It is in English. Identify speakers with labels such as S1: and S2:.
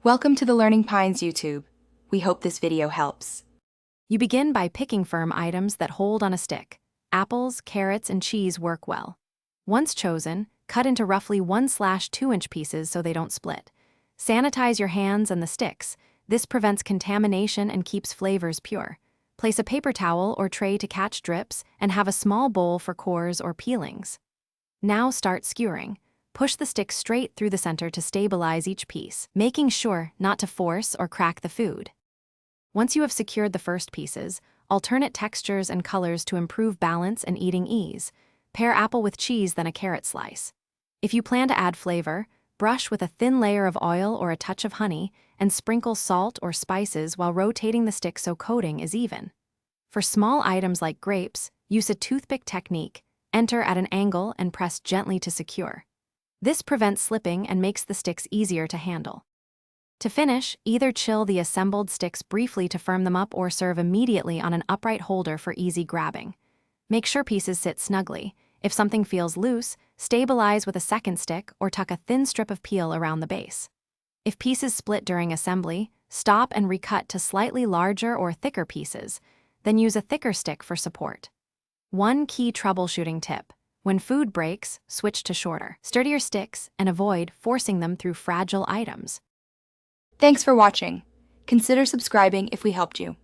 S1: Welcome to the Learning Pines YouTube. We hope this video helps.
S2: You begin by picking firm items that hold on a stick. Apples, carrots, and cheese work well. Once chosen, cut into roughly 1/2-inch pieces so they don't split. Sanitize your hands and the sticks. This prevents contamination and keeps flavors pure. Place a paper towel or tray to catch drips and have a small bowl for cores or peelings. Now start skewering. Push the stick straight through the center to stabilize each piece, making sure not to force or crack the food. Once you have secured the first pieces, alternate textures and colors to improve balance and eating ease. Pair apple with cheese, then a carrot slice. If you plan to add flavor, brush with a thin layer of oil or a touch of honey and sprinkle salt or spices while rotating the stick so coating is even. For small items like grapes, use a toothpick technique. Enter at an angle and press gently to secure. This prevents slipping and makes the sticks easier to handle. To finish, either chill the assembled sticks briefly to firm them up or serve immediately on an upright holder for easy grabbing. Make sure pieces sit snugly. If something feels loose, stabilize with a second stick or tuck a thin strip of peel around the base. If pieces split during assembly, stop and recut to slightly larger or thicker pieces, then use a thicker stick for support. One key troubleshooting tip: when food breaks, switch to shorter, sturdier sticks and avoid forcing them through fragile items.
S1: Thanks for watching. Consider subscribing if we helped you.